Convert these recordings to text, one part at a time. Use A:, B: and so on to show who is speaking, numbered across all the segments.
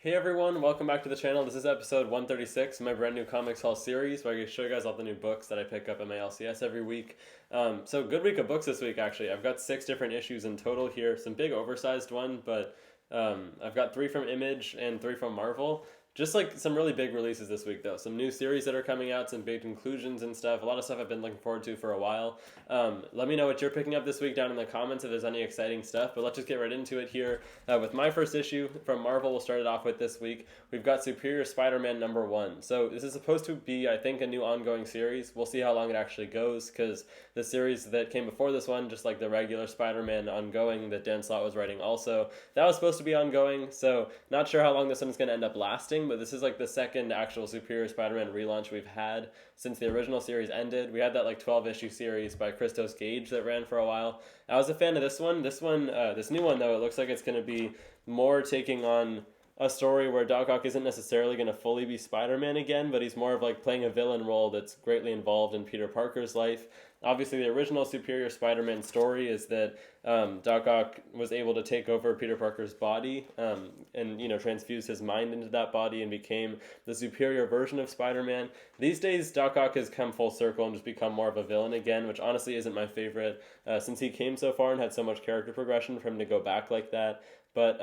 A: Hey everyone, welcome back to the channel. This is episode 136 of my brand new Comics Haul series where I show you guys all the new books that I pick up at my LCS every week. So good week of books this week actually. I've got 6 different issues in total here. Some big oversized one, but I've got 3 from Image and 3 from Marvel. Just like some really big releases this week though. Some new series that are coming out, some big conclusions and stuff. A lot of stuff I've been looking forward to for a while. Let me know what you're picking up this week down in the comments if there's any exciting stuff. But let's just get right into it here. With my first issue from Marvel, we'll start it off with this week. We've got Superior Spider-Man #1. So this is supposed to be, I think, a new ongoing series. We'll see how long it actually goes because the series that came before this one, just like the regular Spider-Man ongoing that Dan Slott was writing also, that was supposed to be ongoing. So not sure how long this one's going to end up lasting, but this is like the second actual Superior Spider-Man relaunch we've had since the original series ended. We had that like 12-issue series by Christos Gage that ran for a while. I was a fan of this one. This new one though, it looks like it's going to be more taking on a story where Doc Ock isn't necessarily going to fully be Spider-Man again, but he's more of like playing a villain role that's greatly involved in Peter Parker's life. Obviously, the original Superior Spider-Man story is that Doc Ock was able to take over Peter Parker's body and, transfuse his mind into that body and became the superior version of Spider-Man. These days, Doc Ock has come full circle and just become more of a villain again, which honestly isn't my favorite since he came so far and had so much character progression for him to go back like that. But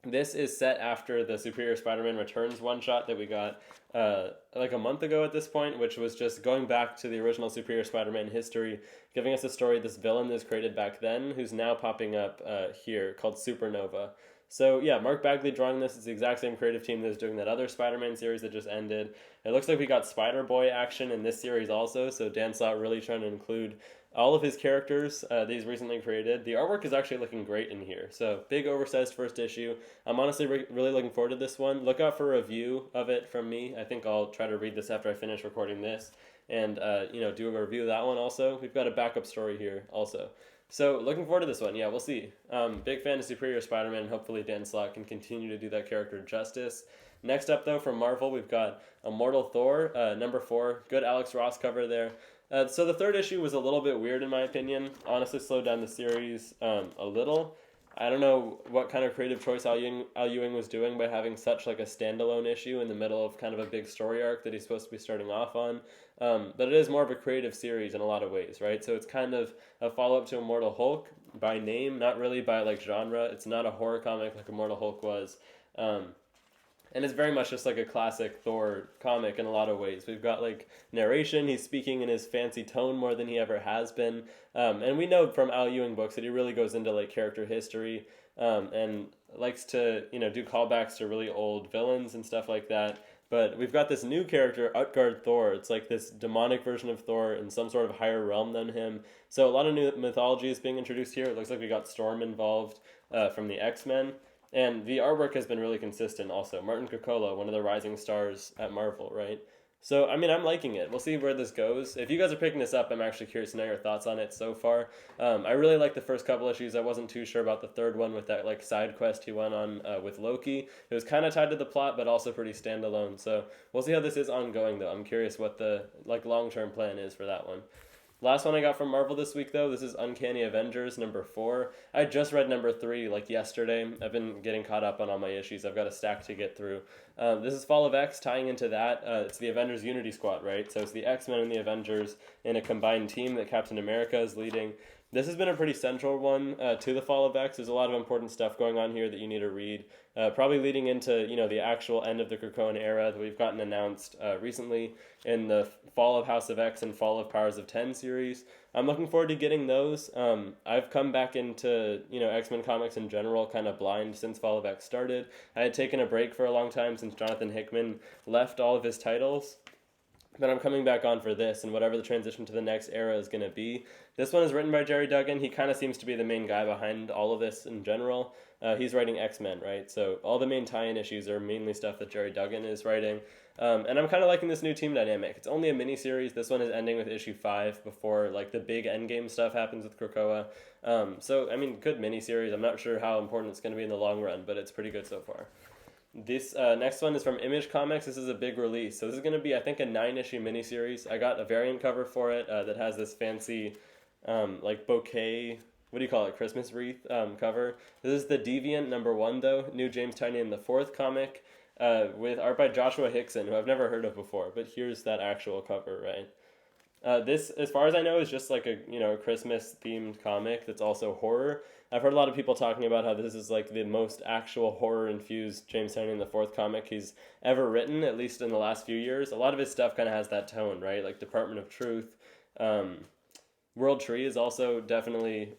A: this is set after the Superior Spider-Man Returns one-shot that we got like a month ago at this point, which was just going back to the original Superior Spider-Man history, giving us a story of this villain that was created back then, who's now popping up here, called Supernova. So yeah, Mark Bagley drawing this. It's the exact same creative team that's doing that other Spider-Man series that just ended. It looks like we got Spider-Boy action in this series also, so Dan Slott really trying to include all of his characters that he's recently created. The artwork is actually looking great in here. So big oversized first issue. I'm honestly really looking forward to this one. Look out for a review of it from me. I think I'll try to read this after I finish recording this and do a review of that one also. We've got a backup story here also. So looking forward to this one. Yeah, we'll see. Big fan of Superior Spider-Man. Hopefully Dan Slott can continue to do that character justice. Next up though from Marvel, we've got Immortal Thor, #4. Good Alex Ross cover there. So the third issue was a little bit weird in my opinion. Honestly slowed down the series a little. I don't know what kind of creative choice Al Ewing was doing by having such like a standalone issue in the middle of kind of a big story arc that he's supposed to be starting off on. But it is more of a creative series in a lot of ways, right? So it's kind of a follow-up to Immortal Hulk by name, not really by like genre. It's not a horror comic like Immortal Hulk was. And it's very much just like a classic Thor comic in a lot of ways. We've got like narration. He's speaking in his fancy tone more than he ever has been. And we know from Al Ewing books that he really goes into like character history and likes to, do callbacks to really old villains and stuff like that. But we've got this new character, Utgard Thor. It's like this demonic version of Thor in some sort of higher realm than him. So a lot of new mythology is being introduced here. It looks like we got Storm involved from the X-Men. And the artwork has been really consistent also. Martin Coccolo, one of the rising stars at Marvel, right? So, I'm liking it. We'll see where this goes. If you guys are picking this up, I'm actually curious to know your thoughts on it so far. I really like the first couple issues. I wasn't too sure about the third one with that like side quest he went on with Loki. It was kind of tied to the plot, but also pretty standalone. So we'll see how this is ongoing, though. I'm curious what the like long-term plan is for that one. Last one I got from Marvel this week, though, this is Uncanny Avengers #4. I just read #3 like yesterday. I've been getting caught up on all my issues. I've got a stack to get through. This is Fall of X tying into that. It's the Avengers Unity Squad, right? So it's the X-Men and the Avengers in a combined team that Captain America is leading. This has been a pretty central one to the Fall of X. There's a lot of important stuff going on here that you need to read. Probably leading into the actual end of the Krakoan era that we've gotten announced recently in the Fall of House of X and Fall of Powers of 10 series. I'm looking forward to getting those. I've come back into X-Men comics in general kind of blind since Fall of X started. I had taken a break for a long time since Jonathan Hickman left all of his titles. But I'm coming back on for this and whatever the transition to the next era is going to be. This one is written by Jerry Duggan. He kind of seems to be the main guy behind all of this in general. He's writing X-Men, right? So all the main tie-in issues are mainly stuff that Jerry Duggan is writing. And I'm kind of liking this new team dynamic. It's only a mini-series. This one is ending with issue 5 before like the big endgame stuff happens with Krakoa. So, good mini-series. I'm not sure how important it's going to be in the long run, but it's pretty good so far. This next one is from Image Comics. This is a big release. So this is going to be, I think, a 9-issue miniseries. I got a variant cover for it that has this fancy like bouquet what do you call it, Christmas wreath cover. This is the Deviant #1 though, new James Tynion the fourth comic, with art by Joshua Hickson, who I've never heard of before. But here's that actual cover, right? This, as far as I know, is just like a Christmas themed comic that's also horror. I've heard a lot of people talking about how this is like the most actual horror infused James Tynion the fourth comic he's ever written, at least in the last few years. A lot of his stuff kind of has that tone, right? Like Department of Truth. World Tree is also definitely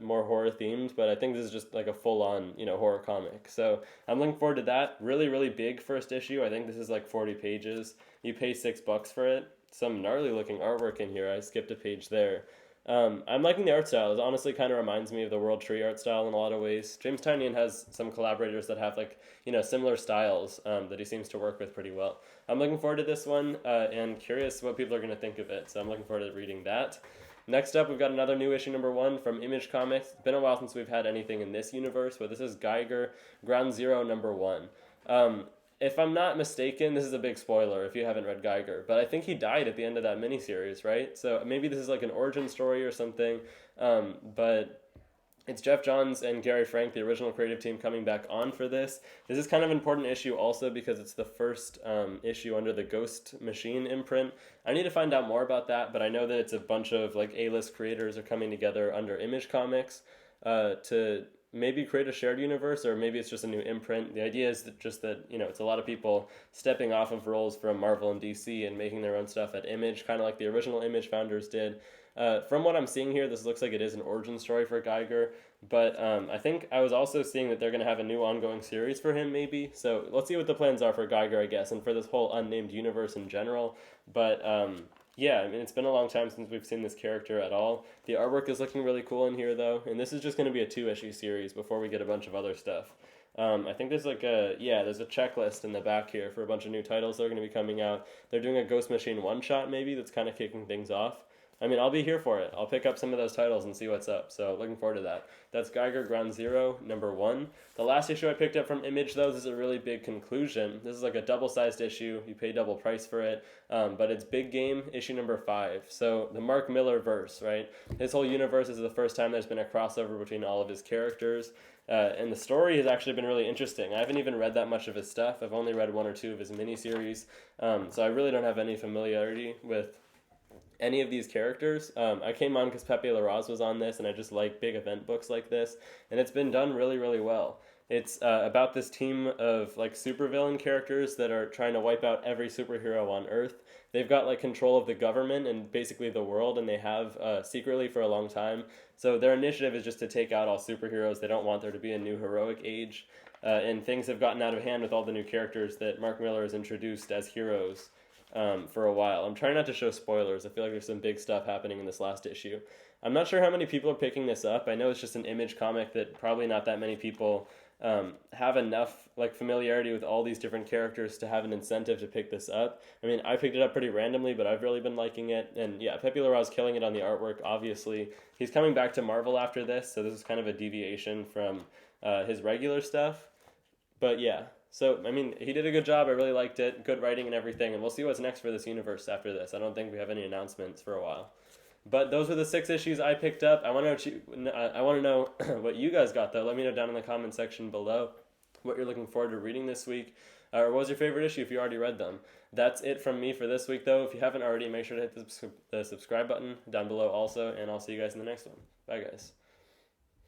A: more horror themed, but I think this is just like a full on horror comic. So I'm looking forward to that. Really, really big first issue. I think this is like 40 pages. You pay $6 for it. Some gnarly looking artwork in here. I skipped a page there. I'm liking the art style. It honestly kind of reminds me of the World Tree art style in a lot of ways. James Tynion has some collaborators that have like similar styles that he seems to work with pretty well. I'm looking forward to this one and curious what people are going to think of it. So I'm looking forward to reading that. Next up, we've got another new issue #1 from Image Comics. It's been a while since we've had anything in this universe, but this is Geiger Ground Zero #1. If I'm not mistaken, this is a big spoiler if you haven't read Geiger, but I think he died at the end of that miniseries, right? So maybe this is like an origin story or something, but it's Jeff Johns and Gary Frank, the original creative team, coming back on for this. This is kind of an important issue also because it's the first issue under the Ghost Machine imprint. I need to find out more about that, but I know that it's a bunch of like A-list creators are coming together under Image Comics to maybe create a shared universe, or maybe it's just a new imprint. The idea is that it's a lot of people stepping off of roles from Marvel and DC and making their own stuff at Image, kind of like the original Image founders did. From what I'm seeing here, this looks like it is an origin story for Geiger, but I think I was also seeing that they're going to have a new ongoing series for him, maybe. So let's see what the plans are for Geiger, I guess, and for this whole unnamed universe in general. But yeah, I mean, it's been a long time since we've seen this character at all. The artwork is looking really cool in here, though, and this is just going to be a 2-issue series before we get a bunch of other stuff. I think there's there's a checklist in the back here for a bunch of new titles that are going to be coming out. They're doing a Ghost Machine one-shot, maybe, that's kind of kicking things off. I mean, I'll be here for it. I'll pick up some of those titles and see what's up. So looking forward to that. That's Geiger Ground Zero #1. The last issue I picked up from Image, though, this is a really big conclusion. This is like a double-sized issue. You pay double price for it. But it's Big Game, issue #5. So the Mark Miller verse, right? His whole universe is the first time there's been a crossover between all of his characters. And the story has actually been really interesting. I haven't even read that much of his stuff. I've only read 1 or 2 of his miniseries. So I really don't have any familiarity with any of these characters. I came on because Pepe Larraz was on this, and I just like big event books like this, and it's been done really, really well. It's about this team of like supervillain characters that are trying to wipe out every superhero on Earth. They've got like control of the government and basically the world, and they have secretly for a long time. So their initiative is just to take out all superheroes. They don't want there to be a new heroic age, and things have gotten out of hand with all the new characters that Mark Miller has introduced as heroes for a while. I'm trying not to show spoilers. I feel like there's some big stuff happening in this last issue. I'm not sure how many people are picking this up. I know it's just an Image comic that probably not that many people have enough like familiarity with all these different characters to have an incentive to pick this up. I mean, I picked it up pretty randomly, but I've really been liking it. And yeah, Pepe Larraz killing it on the artwork, obviously. He's coming back to Marvel after this, so this is kind of a deviation from his regular stuff. But yeah, so, I mean, he did a good job. I really liked it. Good writing and everything. And we'll see what's next for this universe after this. I don't think we have any announcements for a while. But those were the 6 issues I picked up. I want to know what you guys got, though. Let me know down in the comment section below what you're looking forward to reading this week. Or what was your favorite issue if you already read them. That's it from me for this week, though. If you haven't already, make sure to hit the subscribe button down below also. And I'll see you guys in the next one. Bye, guys.